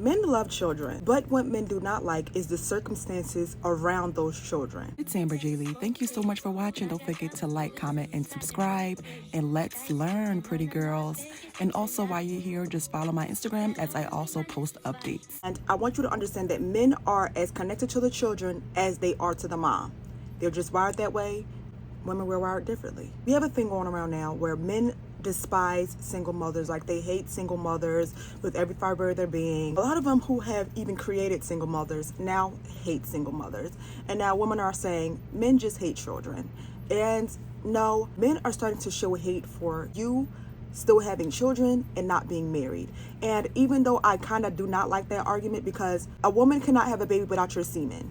Men love children, but what men do not like is the circumstances around those children. It's Amber J. Lee. Thank you so much for watching. Don't forget to like, comment, and subscribe. And let's learn, pretty girls. And also, while you're here, just follow my Instagram as I also post updates. And I want you to understand that men are as connected to the children as they are to the mom. They're just wired that way. Women were wired differently. We have a thing going around now where men despise single mothers, like they hate single mothers with every fiber of their being. A lot of them who have even created single mothers now hate single mothers. And now women are saying men just hate children. And no, men are starting to show hate for you still having children and not being married. And even though I kind of do not like that argument, because a woman cannot have a baby without your semen.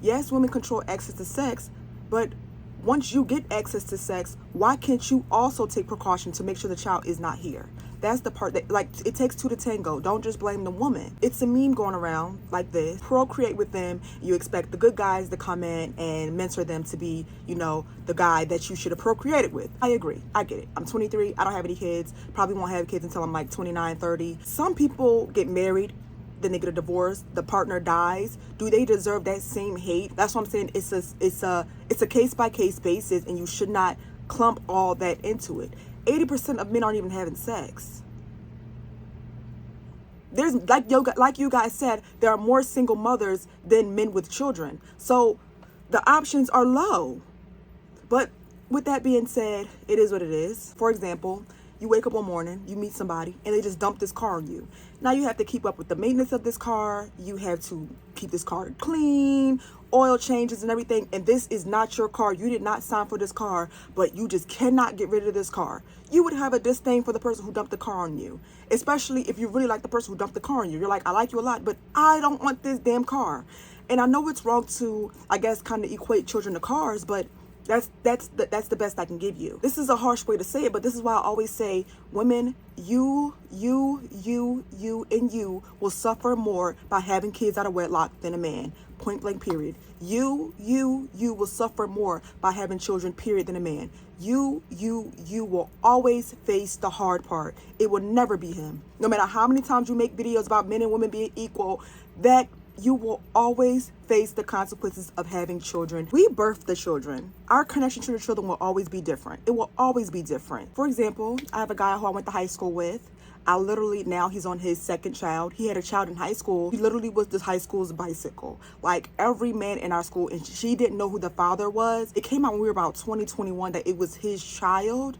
Yes, women control access to sex, but once you get access to sex, why can't you also take precaution to make sure the child is not here? That's the part that, like, it takes two to tango. Don't just blame the woman. It's a meme going around like this. Procreate with them. You expect the good guys to come in and mentor them to be, you know, the guy that you should have procreated with. I agree. I get it. I'm 23. I don't have any kids. Probably won't have kids until I'm like 29, 30. Some people get married, then they get a divorce, the partner dies. Do they deserve that same hate? That's what I'm saying. It's a case by case basis, and you should not clump all that into it. 80% of men aren't even having sex. There's like you guys said, there are more single mothers than men with children. So the options are low. But with that being said, it is what it is. For example, you wake up one morning, you meet somebody, and they just dump this car on you. Now you have to keep up with the maintenance of this car. You have to keep this car clean, oil changes and everything. And this is not your car. You did not sign for this car, but you just cannot get rid of this car. You would have a disdain for the person who dumped the car on you, especially if you really like the person who dumped the car on you. You're like, I like you a lot, but I don't want this damn car. And I know it's wrong to, I guess, kind of equate children to cars, but that's the best I can give you. This is a harsh way to say it, but this is why I always say, women, you will suffer more by having kids out of wedlock than a man. Point blank, period. You will suffer more by having children, period, than a man. You will always face the hard part. It will never be him. No matter how many times you make videos about men and women being equal, that you will always face the consequences of having children. We birth the children. Our connection to the children will always be different. It will always be different. For example, I have a guy who I went to high school with. Now he's on his second child. He had a child in high school. He literally was this high school's bicycle. Like every man in our school, and she didn't know who the father was. It came out when we were about 20, 21 that it was his child.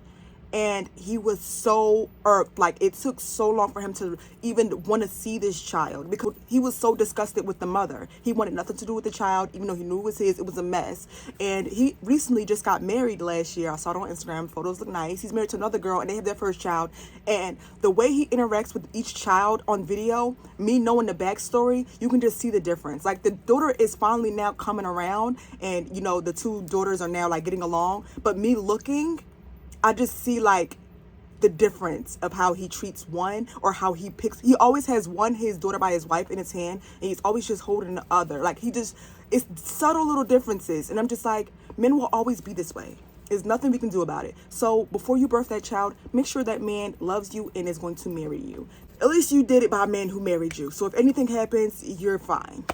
And he was so irked. Like, it took so long for him to even want to see this child because he was so disgusted with the mother. He wanted nothing to do with the child, even though he knew it was his. It was a mess. And he recently just got married last year. I saw it on Instagram. Photos look nice. He's married to another girl, and they have their first child. And the way he interacts with each child on video, me knowing the backstory, you can just see the difference. Like, the daughter is finally now coming around, and, you know, the two daughters are now, like, getting along. But me looking, I just see like the difference of how he treats one, or how he always has his daughter by his wife in his hand, and he's always just holding the other. Like, it's subtle little differences. And I'm just like, men will always be this way. There's nothing we can do about it. So before you birth that child, make sure that man loves you and is going to marry you. At least you did it by a man who married you. So if anything happens, you're fine.